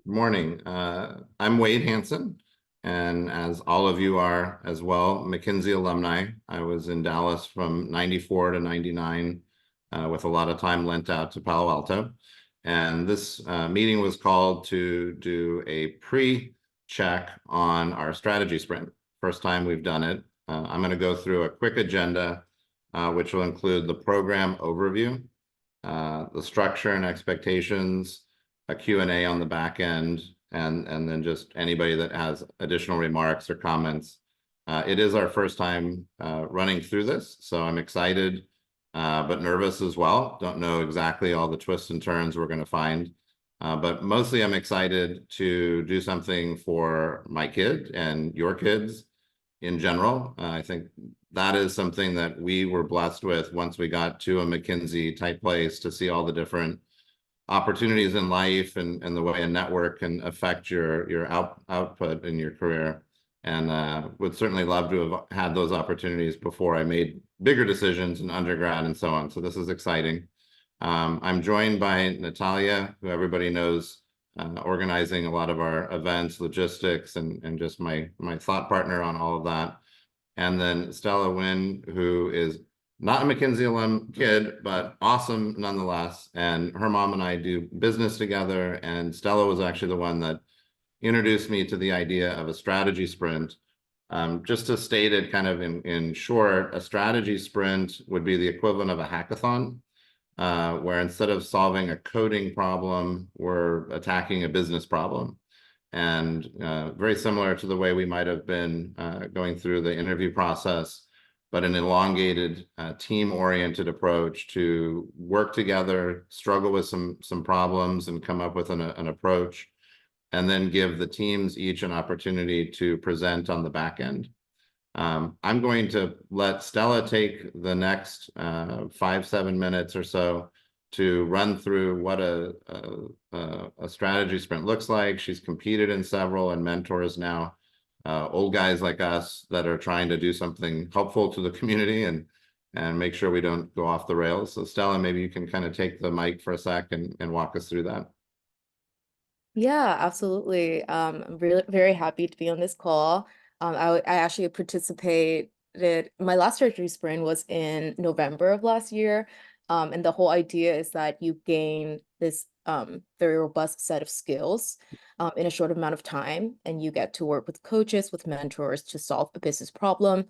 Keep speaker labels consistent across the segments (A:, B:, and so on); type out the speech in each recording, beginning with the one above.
A: Morning. I'm Wade Hanson, and as all of you are as well, McKinsey alumni. I was in Dallas from 94 to 99 with a lot of time lent out to Palo Alto. And this meeting was called to do a pre-check on our strategy sprint. First time we've done it. I'm going to go through a quick agenda, which will include the program overview, the structure and expectations, a Q&A on the back end, and then just anybody that has additional remarks or comments. It is our first time running through this, so I'm excited, but nervous as well. Don't know exactly all the twists and turns we're going to find, but mostly I'm excited to do something for my kid and your kids in general. I think that is something that we were blessed with once we got to a McKinsey type place, to see all the different opportunities in life and the way a network can affect your output in your career. And would certainly love to have had those opportunities before I made bigger decisions in undergrad and so on. So this is exciting. I'm joined by Natalia, who everybody knows, organizing a lot of our events, logistics, and just my thought partner on all of that. And then Stella Wynn, who is not a McKinsey alum kid, but awesome nonetheless. And her mom and I do business together. And Stella was actually the one that introduced me to the idea of a strategy sprint. Just to state it kind of in short, a strategy sprint would be the equivalent of a hackathon, where instead of solving a coding problem, we're attacking a business problem. And very similar to the way we might have been going through the interview process, but an elongated, team-oriented approach to work together, struggle with some problems, and come up with an approach, and then give the teams each an opportunity to present on the back end. I'm going to let Stella take the next 5-7 minutes or so to run through what a strategy sprint looks like. She's competed in several and mentors now old guys like us that are trying to do something helpful to the community and make sure we don't go off the rails. So Stella, maybe you can kind of take the mic for a sec and walk us through that.
B: Yeah, absolutely. I'm really very happy to be on this call. I actually participated. My last strategy sprint was in November of last year. And the whole idea is that you gain this very robust set of skills in a short amount of time, and you get to work with coaches, with mentors to solve a business problem.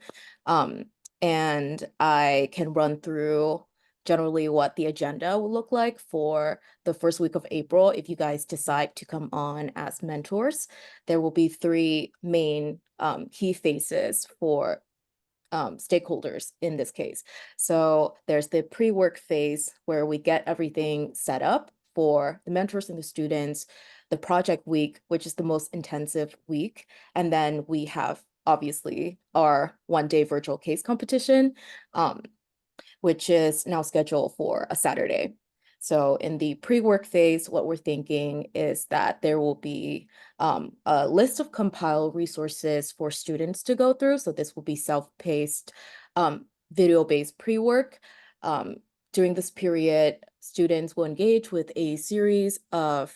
B: And I can run through generally what the agenda will look like for the first week of April. If you guys decide to come on as mentors, there will be 3 main key phases for stakeholders in this case. So there's the pre-work phase where we get everything set up for the mentors and the students, the project week, which is the most intensive week. And then we have obviously our 1-day virtual case competition, which is now scheduled for a Saturday. So in the pre-work phase, what we're thinking is that there will be a list of compiled resources for students to go through. So this will be self-paced, video-based pre-work. During this period, students will engage with a series of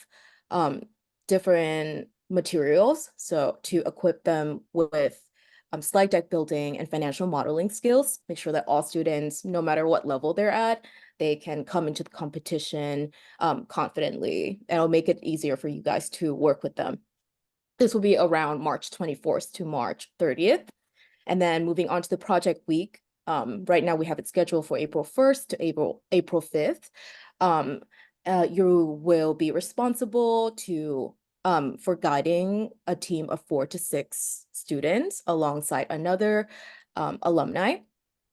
B: different materials, so to equip them with slide deck building and financial modeling skills, make sure that all students, no matter what level they're at, they can come into the competition confidently, and it'll make it easier for you guys to work with them. This will be around March 24th to March 30th. And then moving on to the project week, right now we have it scheduled for April 1st to April 5th. You will be responsible for guiding a team of 4 to 6 students alongside another alumni.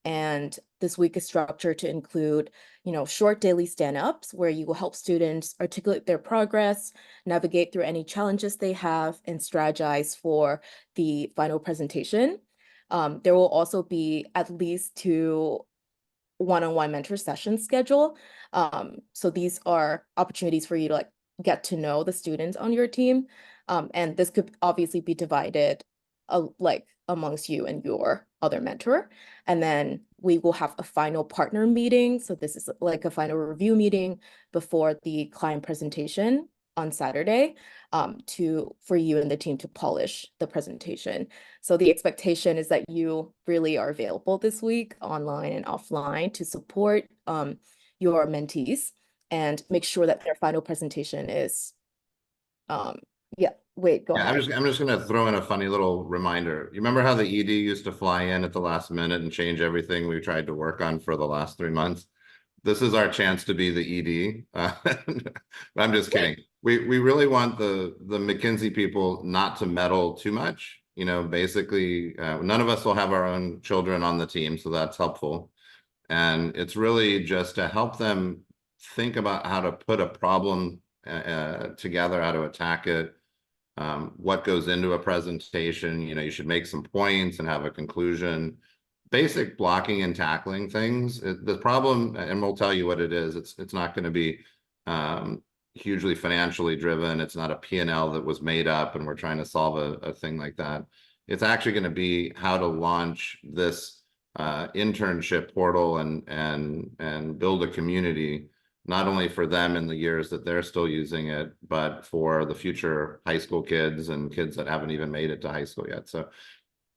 B: And this week is structured to include, short daily stand-ups where you will help students articulate their progress, navigate through any challenges they have, and strategize for the final presentation. There will also be at least 2 one-on-one mentor sessions scheduled. So these are opportunities for you to get to know the students on your team. And this could obviously be divided amongst you and your other mentor. And then we will have a final partner meeting. So this is like a final review meeting before the client presentation on Saturday for you and the team to polish the presentation. So the expectation is that you really are available this week, online and offline, to support your mentees and make sure that their final presentation is yeah, wait, go
A: Yeah,
B: ahead.
A: I'm just gonna throw in a funny little reminder. You remember how the ED used to fly in at the last minute and change everything we tried to work on for the last 3 months? This is our chance to be the ED. I'm just kidding. We really want the McKinsey people not to meddle too much. You know, basically, none of us will have our own children on the team, so that's helpful. And it's really just to help them think about how to put a problem together, how to attack it, what goes into a presentation. You know, you should make some points and have a conclusion. Basic blocking and tackling things. The problem, and we'll tell you what it is, it's not going to be hugely financially driven. It's not a P&L that was made up and we're trying to solve a thing like that. It's actually going to be how to launch this internship portal and build a community, not only for them in the years that they're still using it, but for the future high school kids and kids that haven't even made it to high school yet. So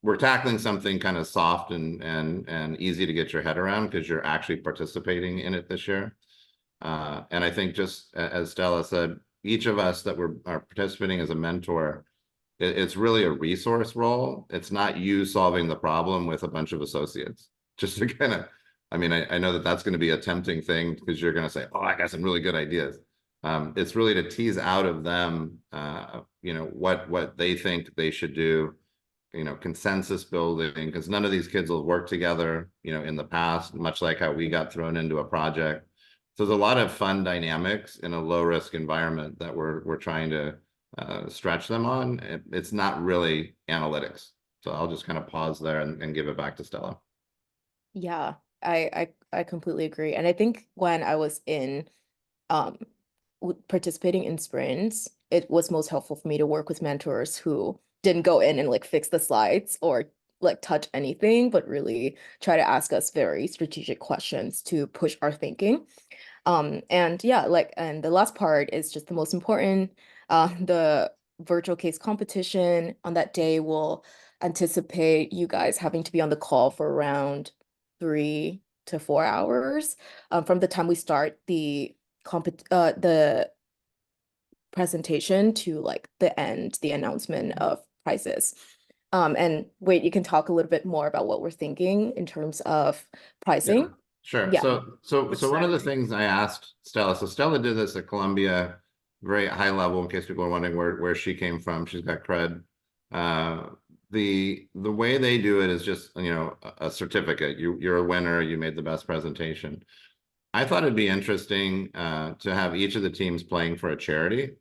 A: we're tackling something kind of soft and easy to get your head around because you're actually participating in it this year. And I think, just as Stella said, each of us that are participating as a mentor, it's really a resource role. It's not you solving the problem with a bunch of associates. Just to kind of, I mean, I know that that's going to be a tempting thing because you're going to say, oh, I got some really good ideas. It's really to tease out of them, you know, what they think they should do, you know, consensus building, because none of these kids will work together, you know, in the past, much like how we got thrown into a project. So there's a lot of fun dynamics in a low risk environment that we're trying to stretch them on. It's not really analytics. So I'll just kind of pause there and give it back to Stella.
B: Yeah, I completely agree. And I think when I was in um participating in sprints, it was most helpful for me to work with mentors who didn't go in and like fix the slides or like touch anything, but really try to ask us very strategic questions to push our thinking. And yeah, like, and the last part is just the most important. The virtual case competition on that day will anticipate you guys having to be on the call for around 3 to 4 hours from the time we start the presentation to like the end, the announcement of prizes. And wait, you can talk a little bit more about what we're thinking in terms of
A: Yeah,
B: pricing.
A: sure.
B: Yeah.
A: So one of the things I asked Stella, so Stella did this at Columbia, very high level, in case people are wondering where she came from. She's got cred. Uh, the way they do it is just, you know, a certificate. You're a winner. You made the best presentation. I thought it'd be interesting to have each of the teams playing for a charity.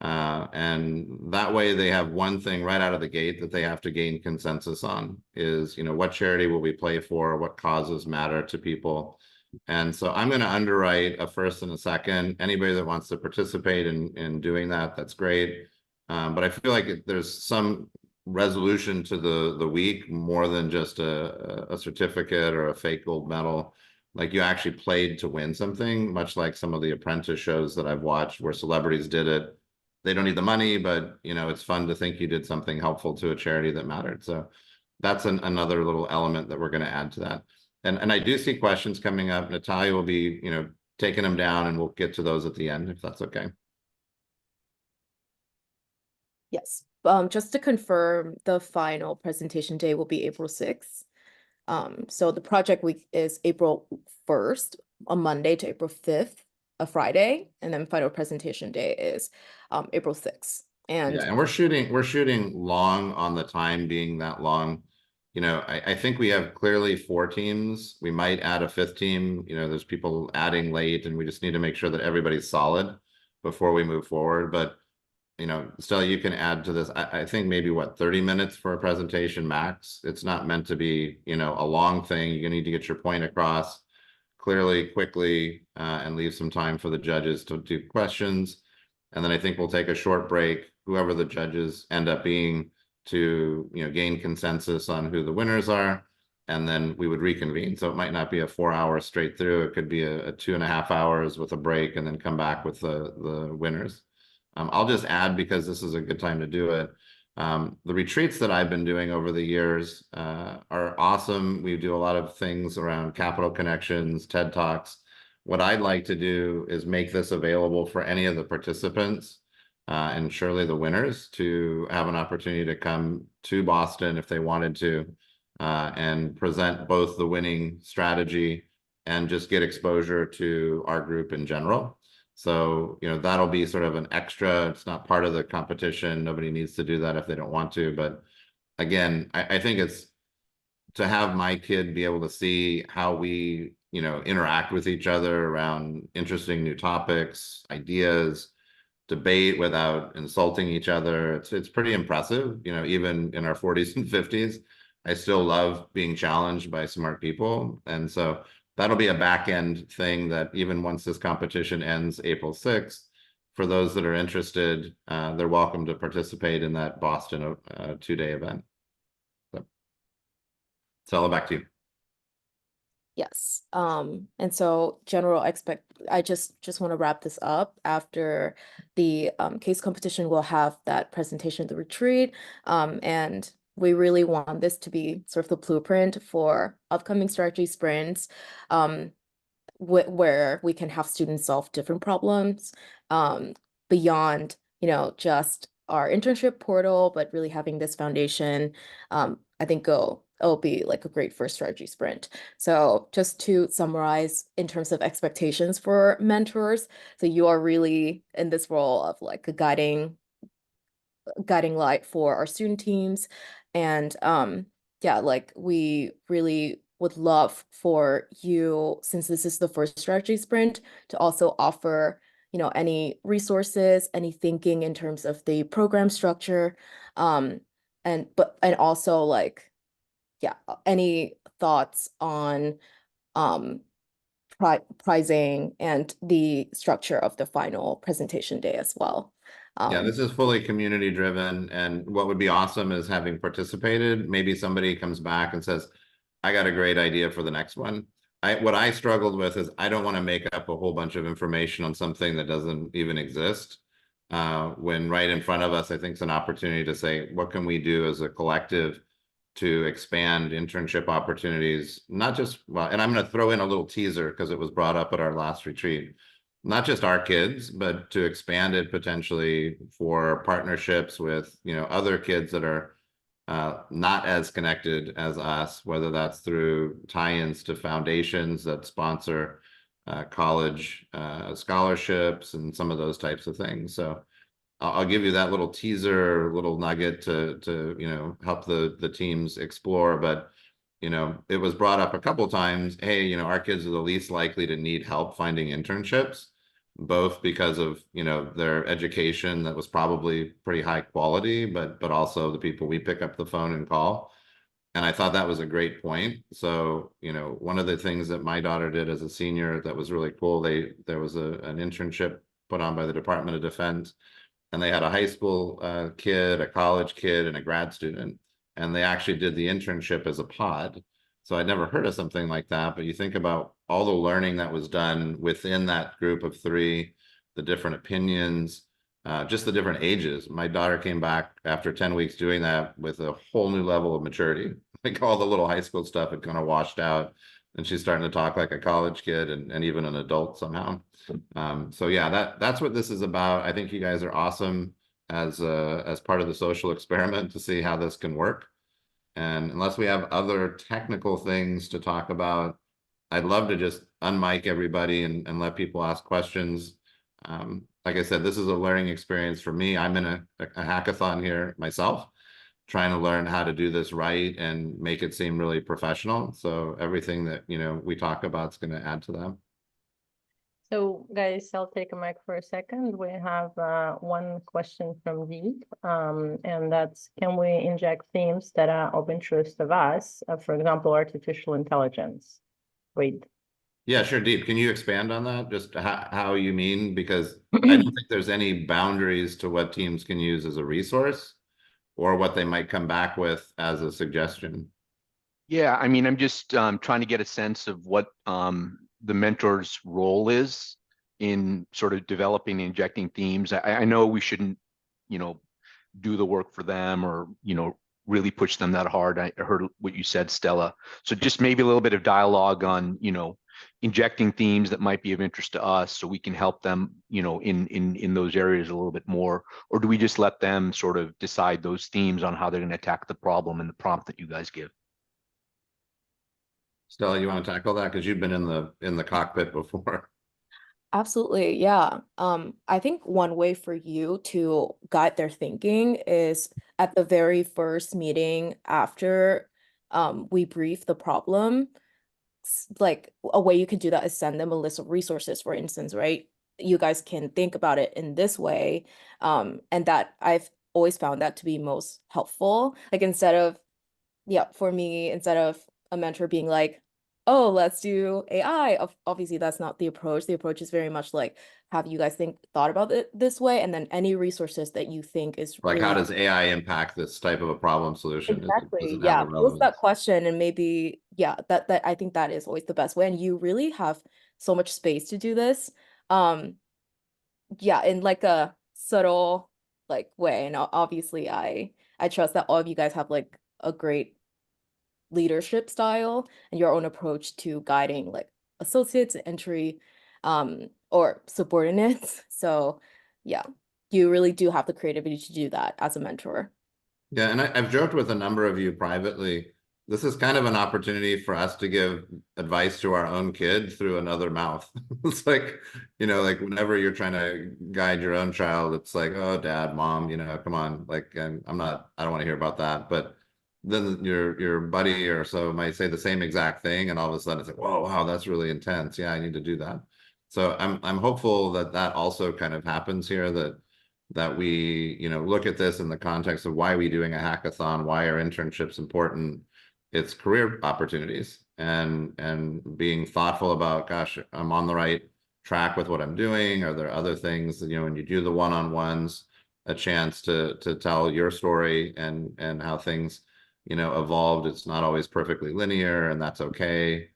A: And that way they have one thing right out of the gate that they have to gain consensus on is, you know, what charity will we play for? What causes matter to people? And so I'm going to underwrite a first and a second. Anybody that wants to participate in doing that, that's great. But I feel like there's some resolution to the week more than just a certificate or a fake gold medal. Like you actually played to win something, much like some of the apprentice shows that I've watched where celebrities did it. They don't need the money, but you know, it's fun to think you did something helpful to a charity that mattered. So that's another little element that we're going to add to that. And I do see questions coming up. Natalia will be, you know, taking them down and we'll get to those at the end, if that's okay.
B: Yes. Just to confirm, the final presentation day will be April 6th. So the project week is April 1st, a Monday, to April 5th, a Friday, and then final presentation day is April 6th.
A: Yeah,
B: And
A: and we're shooting long on the time being that long. You know, I think we have clearly 4 teams. We might add a fifth team. You know, there's people adding late, and we just need to make sure that everybody's solid before we move forward. But you know, Stella, you can add to this. I think maybe what, 30 minutes for a presentation max. It's not meant to be, you know, a long thing. You need to get your point across clearly, quickly, and leave some time for the judges to do questions. And then I think we'll take a short break, whoever the judges end up being, to, you know, gain consensus on who the winners are. And then we would reconvene. So it might not be a 4 hour straight through. It could be a 2.5 hours with a break and then come back with the winners. I'll just add, because this is a good time to do it. The retreats that I've been doing over the years are awesome. We do a lot of things around capital connections, TED Talks. What I'd like to do is make this available for any of the participants, and surely the winners, to have an opportunity to come to Boston if they wanted to, and present both the winning strategy and just get exposure to our group in general. So, that'll be sort of an extra. It's not part of the competition. Nobody needs to do that if they don't want to. But again, I think it's to have my kid be able to see how we, interact with each other around interesting new topics, ideas, debate without insulting each other. It's pretty impressive. Even in our 40s and 50s, I still love being challenged by smart people. And so that'll be a back end thing that even once this competition ends April 6th, for those that are interested, they're welcome to participate in that Boston 2-day event. So, Stella, back to you.
B: Yes. And so I just want to wrap this up. After the case competition, we'll have that presentation at the retreat. And we really want this to be sort of the blueprint for upcoming strategy sprints, where we can have students solve different problems, beyond, just our internship portal, but really having this foundation. I think it'll be like a great first strategy sprint. So just to summarize in terms of expectations for mentors, so you are really in this role of like a guiding light for our student teams. And yeah, like we really would love for you, since this is the first strategy sprint, to also offer, any resources, any thinking in terms of the program structure, and also like, yeah, any thoughts on um pricing and the structure of the final presentation day as well.
A: Yeah,
B: Um,
A: this is fully community driven. And what would be awesome is, having participated, maybe somebody comes back and says, I got a great idea for the next one. What I struggled with is, I don't want to make up a whole bunch of information on something that doesn't even exist. When right in front of us, I think it's an opportunity to say, what can we do as a collective to expand internship opportunities? Not just, well, and I'm going to throw in a little teaser because it was brought up at our last retreat. Not just our kids, but to expand it potentially for partnerships with, other kids that are not as connected as us, whether that's through tie-ins to foundations that sponsor college scholarships and some of those types of things. So I'll give you that little teaser, little nugget to help the teams explore. But it was brought up a couple of times. Hey, our kids are the least likely to need help finding internships, both because of their education that was probably pretty high quality, but also the people we pick up the phone and call. And I thought that was a great point. So one of the things that my daughter did as a senior that was really cool, there was an internship put on by the Department of Defense, and they had a high school kid, a college kid, and a grad student, and they actually did the internship as a pod. So I'd never heard of something like that, but you think about all the learning that was done within that group of three, the different opinions, just the different ages. My daughter came back after 10 weeks doing that with a whole new level of maturity. Like, all the little high school stuff had kind of washed out, and she's starting to talk like a college kid and even an adult somehow. So yeah, that's what this is about. I think you guys are awesome as part of the social experiment to see how this can work. And unless we have other technical things to talk about, I'd love to just unmic everybody and let people ask questions. Like I said, this is a learning experience for me. I'm in a hackathon here myself, trying to learn how to do this right and make it seem really professional. So everything that we talk about is going to add to that.
C: So guys, I'll take a mic for a second. We have one question from Deep, and that's, can we inject themes that are of interest of us, for example, artificial intelligence? Wait.
A: Yeah, sure, Deep. Can you expand on that? Just how you mean? Because I don't think there's any boundaries to what teams can use as a resource or what they might come back with as a suggestion.
D: Yeah, I'm just trying to get a sense of what the mentor's role is. in sort of developing and injecting themes? I know we shouldn't, you know, do the work for them or, you know, really push them that hard. I heard what you said, Stella. So just maybe a little bit of dialogue on, you know, injecting themes that might be of interest to us so we can help them, you know, in those areas a little bit more. Or do we just let them sort of decide those themes on how they're going to attack the problem and the prompt that you guys give?
A: Stella, you want to tackle that? Because you've been in the cockpit before.
B: Absolutely, yeah. I think one way for you to guide their thinking is at the very first meeting after we brief the problem, like a way you can do that is send them a list of resources, for instance, right? You guys can think about it in this way. And that I've always found that to be most helpful. Like instead of, yeah, for me, instead of a mentor being like, oh, let's do AI. Obviously, that's not the approach. The approach is very much like, have you guys thought about it this way? And then any resources that you think is
A: Like, how
B: really
A: does AI impact this type of a problem solution? Does
B: exactly,
A: it have
B: yeah,
A: a
B: pose that
A: relevance?
B: question and maybe, yeah, that I think that is always the best way. And you really have so much space to do this. Um, yeah, in like a subtle like way. And obviously I trust that all of you guys have like a great leadership style and your own approach to guiding like associates, entry, or subordinates. So yeah, you really do have the creativity to do that as a mentor.
A: Yeah, and I've joked with a number of you privately. This is kind of an opportunity for us to give advice to our own kid through another mouth. It's like, you know, like whenever you're trying to guide your own child, it's like, oh, dad, mom, you know, come on. Like, and I don't want to hear about that. But then your buddy or so might say the same exact thing, and all of a sudden it's like, whoa, wow, that's really intense. Yeah, I need to do that. So I'm hopeful that that also kind of happens here, that we, you know, look at this in the context of why are we doing a hackathon? Why are internships important? It's career opportunities and being thoughtful about, gosh, I'm on the right track with what I'm doing. Are there other things that, you know, when you do the one-on-ones, a chance to tell your story and how things, you know, evolved. It's not always perfectly linear, and that's okay.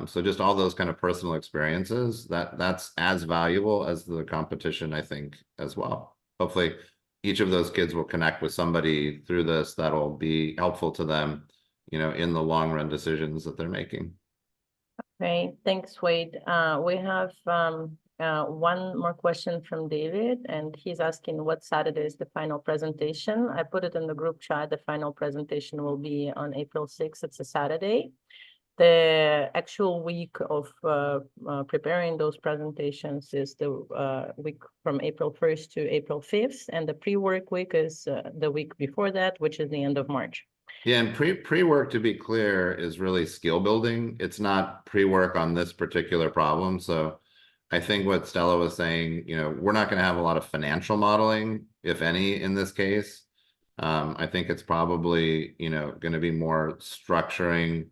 A: So just all those kind of personal experiences, that's as valuable as the competition, I think, as well. Hopefully each of those kids will connect with somebody through this that'll be helpful to them, you know, in the long run decisions that they're making.
C: Okay, thanks, Wade. We have one more question from David, and he's asking what Saturday is the final presentation. I put it in the group chat. The final presentation will be on April 6th. It's a Saturday. The actual week of preparing those presentations is the week from April 1st to April 5th, and the pre-work week is the week before that, which is the end of March.
A: Yeah, and pre-work, to be clear, is really skill building. It's not pre-work on this particular problem. So I think what Stella was saying, you know, we're not going to have a lot of financial modeling, if any, in this case. I think it's probably, you know, going to be more structuring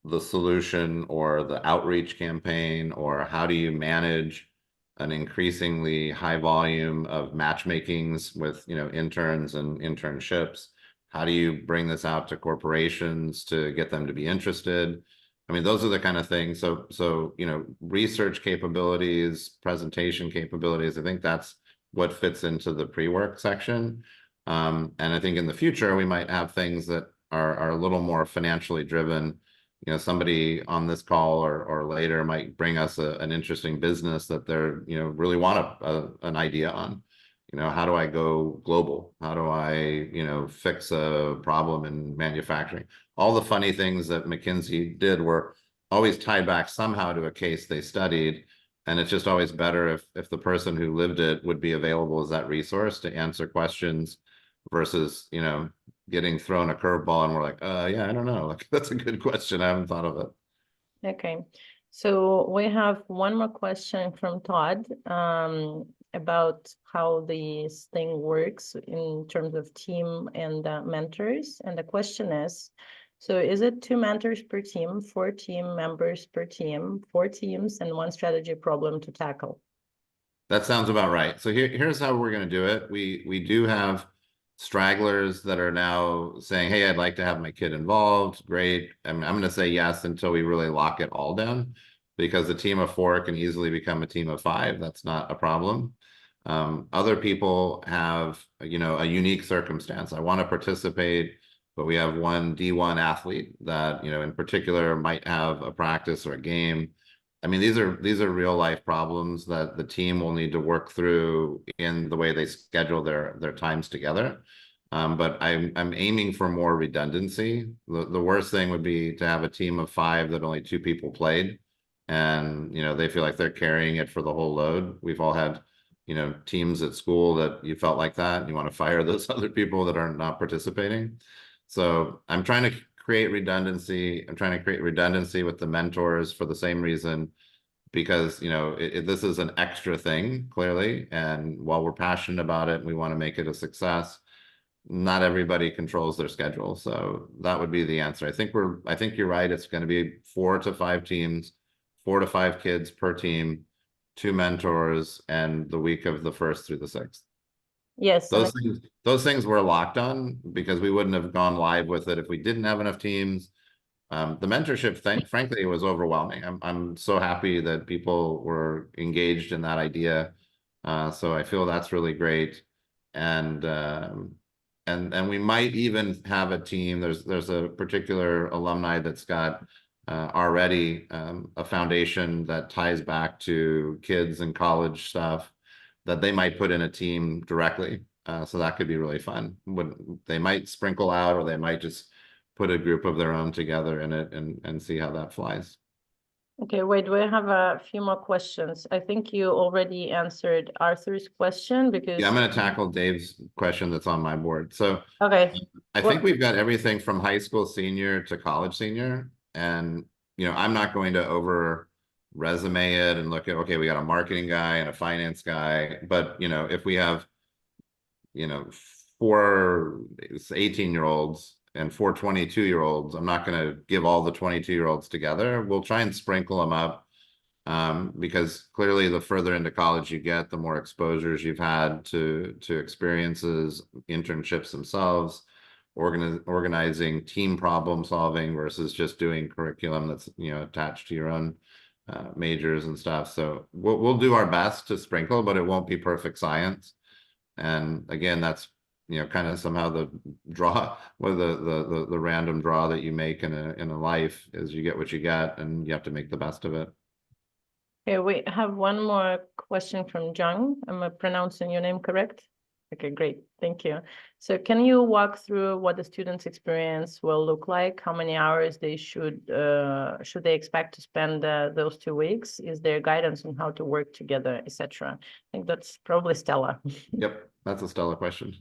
A: the solution or the outreach campaign, or how do you manage an increasingly high volume of matchmakings with, you know, interns and internships? How do you bring this out to corporations to get them to be interested? I mean, those are the kind of things. So, you know, research capabilities, presentation capabilities, I think that's what fits into the pre-work section. And I think in the future, we might have things that are a little more financially driven. You know, somebody on this call or later might bring us an interesting business that they're, you know, really want an idea on. You know, how do I go global? How do I, you know, fix a problem in manufacturing? All the funny things that McKinsey did were always tied back somehow to a case they studied. And it's just always better if the person who lived it would be available as that resource to answer questions versus, you know, getting thrown a curveball and we're like, yeah, I don't know. Like, that's a good question. I haven't thought of it.
C: Okay, so we have one more question from Todd about how this thing works in terms of team and mentors. And the question is, so is it 2 mentors per team, 4 team members per team, 4 teams, and 1 strategy problem to tackle?
A: That sounds about right. So here's how we're going to do it. We do have stragglers that are now saying, hey, I'd like to have my kid involved. Great. I'm going to say yes until we really lock it all down. because a team of 4 can easily become a team of 5. That's not a problem. Other people have, you know, a unique circumstance. I want to participate, but we have one D1 athlete that, you know, in particular might have a practice or a game. I mean, these are real life problems that the team will need to work through in the way they schedule their times together. But I'm aiming for more redundancy. The worst thing would be to have a team of 5 that only 2 people played, and you know they feel like they're carrying it for the whole load. We've all had, you know, teams at school that you felt like that, and you want to fire those other people that are not participating. So I'm trying to create redundancy. I'm trying to create redundancy with the mentors for the same reason, because you know this is an extra thing clearly, and while we're passionate about it and we want to make it a success, not everybody controls their schedule. So that would be the answer. I think you're right. It's going to be 4 to 5 teams, 4 to 5 kids per team, 2 mentors, and the week of the 1st through the 6th.
C: Yes.
A: Those things we're locked on because we wouldn't have gone live with it if we didn't have enough teams. The mentorship thing, frankly, it was overwhelming. I'm so happy that people were engaged in that idea. So I feel that's really great. And we might even have a team. There's a particular alumni that's got already a foundation that ties back to kids and college stuff that they might put in a team directly. So that could be really fun. They might sprinkle out, or they might just put a group of their own together in it and see how that flies.
C: Okay, wait, we have a few more questions. I think you already answered Arthur's question because
A: Yeah, I'm going to tackle Dave's question that's on my board. So
C: okay,
A: I think we've got everything from high school senior to college senior. And, you know, I'm not going to over resume it and look at, okay, we got a marketing guy and a finance guy. But, you know, if we have, you know, 4 18-year-olds and 4 22-year-olds, I'm not going to give all the 22-year-olds together. We'll try and sprinkle them up, because clearly the further into college you get, the more exposures you've had to experiences, internships themselves, organizing team problem solving versus just doing curriculum that's, you know, attached to your own majors and stuff. So we'll do our best to sprinkle, but it won't be perfect science. And again, that's, you know, kind of somehow the draw, or the random draw that you make in a life is you get what you get, and you have to make the best of it.
C: okay, we have one more question from Jung. Am I pronouncing your name correct? Okay, great, thank you. So can you walk through what the student's experience will look like? How many hours they should they expect to spend those 2 weeks? Is there guidance on how to work together, etc.? I think that's probably Stella.
A: Yep, that's a Stella question.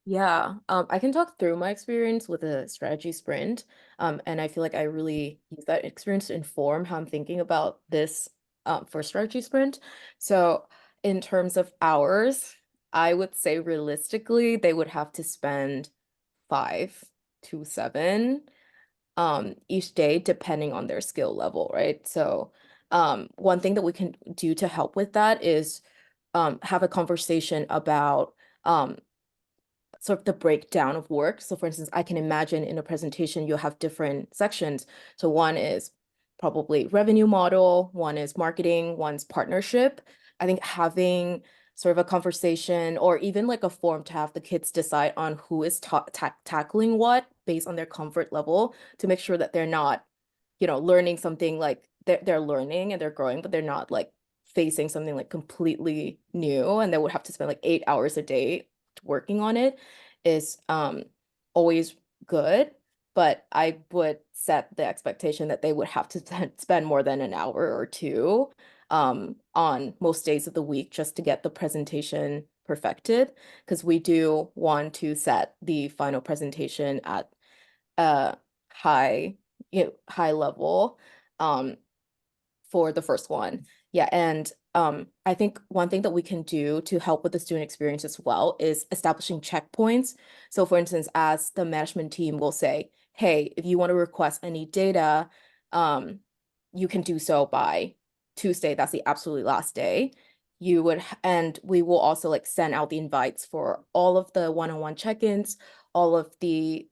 B: Yeah, I can talk through my experience with a strategy sprint. And I feel like I really use that experience to inform how I'm thinking about this for strategy sprint. So in terms of hours, I would say realistically, they would have to spend 5 to 7 each day, depending on their skill level, right? So one thing that we can do to help with that is have a conversation about sort of the breakdown of work. So for instance, I can imagine in a presentation, you'll have different sections. So one is probably revenue model, one is marketing, one's partnership. I think having sort of a conversation or even like a form to have the kids decide on who is tackling what based on their comfort level to make sure that they're not, you know, learning something like they're learning and they're growing, but they're not like facing something like completely new and they would have to spend like 8 hours a day working on it is always good, but I would set the expectation that they would have to spend more than an hour or 2 on most days of the week just to get the presentation perfected, because we do want to set the final presentation at a high level for the first one. Yeah, and I think one thing that we can do to help with the student experience as well is establishing checkpoints. So for instance, as the management team will say, hey, if you want to request any data, you can do so by Tuesday. That's the absolutely last day. And we will also like send out the invites for all of the one-on-one check-ins, all of the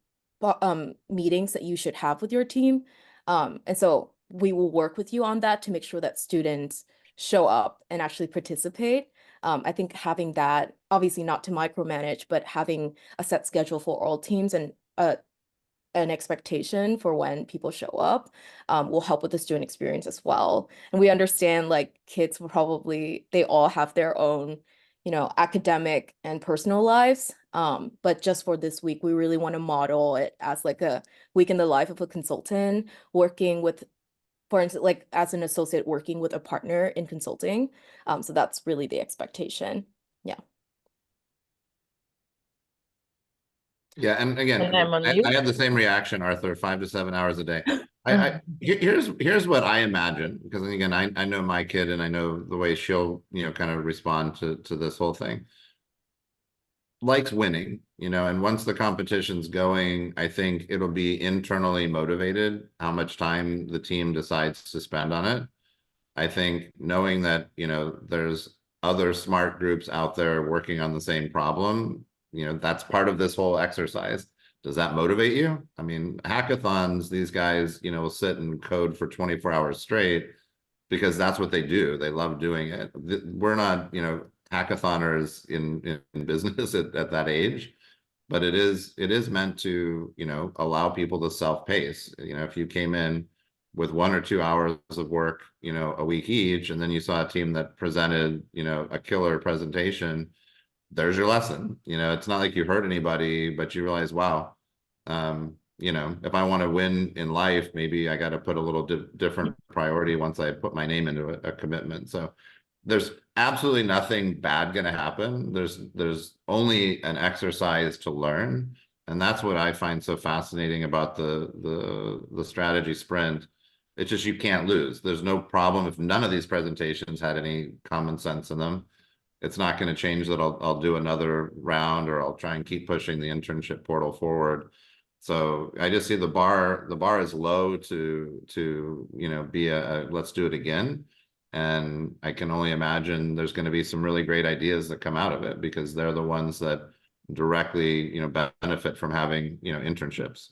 B: meetings that you should have with your team. And so we will work with you on that to make sure that students show up and actually participate. I think having that, obviously not to micromanage, but having a set schedule for all teams and an expectation for when people show up will help with the student experience as well. And we understand like kids will probably, they all have their own, you know, academic and personal lives. But just for this week, we really want to model it as like a week in the life of a consultant working with, for instance, like as an associate working with a partner in consulting. So that's really the expectation. Yeah.
A: Yeah, and again,
C: And I'm on
A: I
C: mute.
A: had the same reaction, Arthur, 5 to 7 hours a day. Here's what I imagine, because again, I know my kid and I know the way she'll, you know, kind of respond to this whole thing. Likes winning, you know, and once the competition's going, I think it'll be internally motivated how much time the team decides to spend on it. I think knowing that, you know, there's other smart groups out there working on the same problem, you know, that's part of this whole exercise. Does that motivate you? I mean, hackathons, these guys, you know, will sit and code for 24 hours straight because that's what they do. They love doing it. We're not, you know, hackathoners in business at that age, but it is meant to, you know, allow people to self-pace. You know, if you came in with 1 or 2 hours of work, you know, a week each, and then you saw a team that presented, you know, a killer presentation, there's your lesson. You know, it's not like you hurt anybody, but you realize, wow, you know, if I want to win in life, maybe I got to put a little different priority once I put my name into a commitment. So there's absolutely nothing bad going to happen. There's only an exercise to learn. And that's what I find so fascinating about the strategy sprint. It's just you can't lose. There's no problem if none of these presentations had any common sense in them. It's not going to change that I'll do another round or I'll try and keep pushing the internship portal forward. So I just see the bar is low to you know be a let's do it again. And I can only imagine there's going to be some really great ideas that come out of it because they're the ones that directly, you know, benefit from having, you know, internships.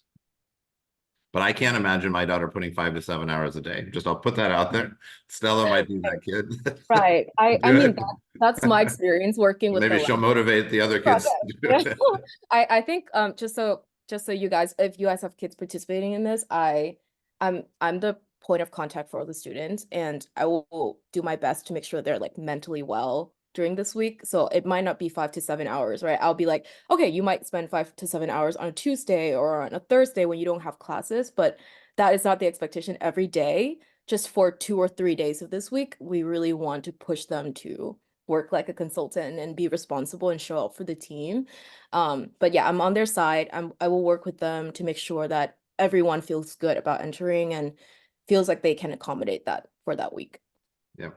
A: But I can't imagine my daughter putting 5 to 7 hours a day. Just I'll put that out there. Stella might be that kid.
B: Right. I
A: Do
B: mean,
A: it.
B: that's my experience working with
A: Maybe
B: the
A: she'll motivate the other kids to do
B: project.
A: it.
B: I think just so you guys, if you guys have kids participating in this, I'm the point of contact for all the students, and I will do my best to make sure they're like mentally well during this week. So it might not be 5 to 7 hours, right? I'll be like, okay, you might spend 5 to 7 hours on a Tuesday or on a Thursday when you don't have classes, but that is not the expectation every day. Just for 2 or 3 days of this week, we really want to push them to work like a consultant and be responsible and show up for the team. But yeah, I'm on their side. I will work with them to make sure that everyone feels good about entering and feels like they can accommodate that for that week.
A: Yeah.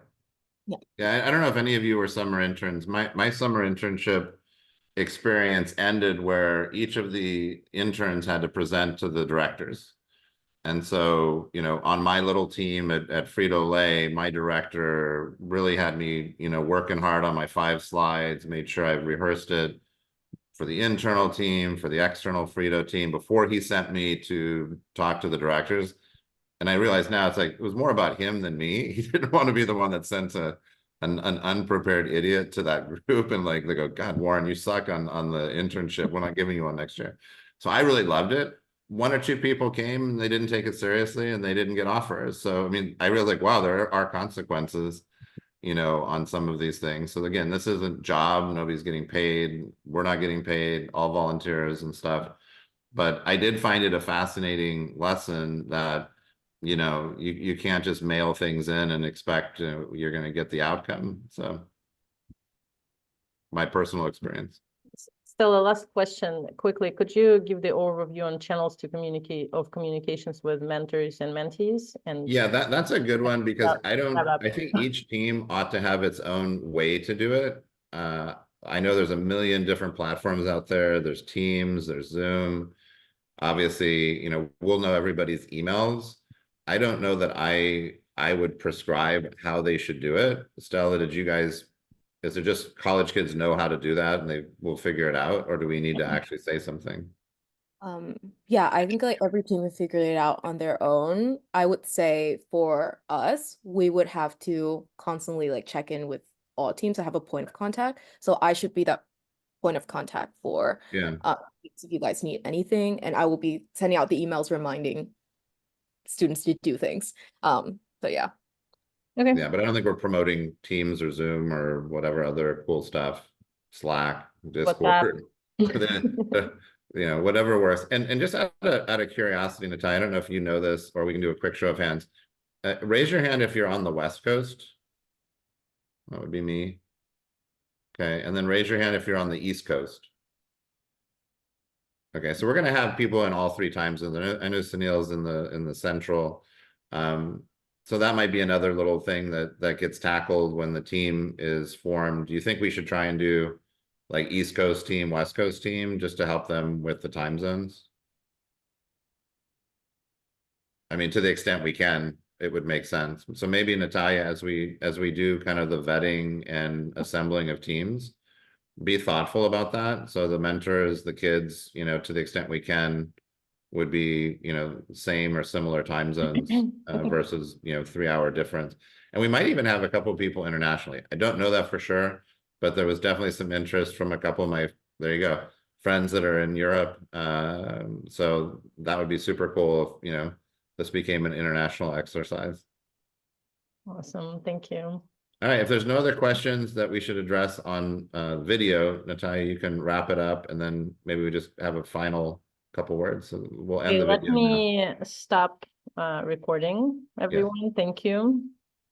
B: Yeah.
A: Yeah, I don't know if any of you were summer interns. My summer internship experience ended where each of the interns had to present to the directors. And so, you know, on my little team at Frito-Lay, my director really had me, you know, working hard on my 5 slides, made sure I rehearsed it for the internal team, for the external Frito team before he sent me to talk to the directors. And I realize now it's like it was more about him than me. He didn't want to be the one that sent an unprepared idiot to that group and like they go, God, Warren, you suck on the internship. We're not giving you one next year. So I really loved it. 1 or 2 people came and they didn't take it seriously and they didn't get offers. So I mean, I realized like, wow, there are consequences, you know, on some of these things. So again, this isn't job. Nobody's getting paid. We're not getting paid, all volunteers and stuff. But I did find it a fascinating lesson that, you know, you can't just mail things in and expect, you know, you're going to get the outcome. So my personal experience.
C: Stella, last question quickly. Could you give the overview on channels to communications with mentors and mentees? And
A: Yeah, that's a good one because
C: wrap up.
A: I think each team ought to have its own way to do it. I know there's a million different platforms out there. There's Teams, there's Zoom. Obviously, you know, we'll know everybody's emails. I don't know that I would prescribe how they should do it. Stella, is it just college kids know how to do that and they will figure it out, or do we need to actually say something?
B: Yeah, I think like every team would figure it out on their own. I would say for us, we would have to constantly like check in with all teams to have a point of contact. So I should be that point of contact for
A: Yeah.
B: if you guys need anything, and I will be sending out the emails reminding students to do things. So yeah.
C: Okay.
A: Yeah, but I don't think we're promoting Teams or Zoom or whatever other cool stuff, Slack, Discord, whatever works. And just out of curiosity, Natalia, I don't know if you know this, or we can do a quick show of hands. Raise your hand if you're on the West Coast. That would be me. Okay, and then raise your hand if you're on the East Coast. Okay, so we're gonna have people in all three time zones. I know Sunil's in the central. So that might be another little thing that gets tackled when the team is formed. Do you think we should try and do like East Coast team, West Coast team, just to help them with the time zones? I mean, to the extent we can, it would make sense. So maybe Natalia, as we do kind of the vetting and assembling of teams, be thoughtful about that. So the mentors, the kids, to the extent we can, would be, same or similar time zones versus, 3-hour difference. And we might even have a couple of people internationally. I don't know that for sure, but there was definitely some interest from a couple of my, there you go, friends that are in Europe. So that would be super cool if, this became an international exercise.
C: Awesome, thank you.
A: All right, if there's no other questions that we should address on video, Natalia, you can wrap it up, and then maybe we just have a final couple words. So we'll end
C: Okay,
A: the
C: let
A: video now.
C: me stop recording, everyone. Thank you.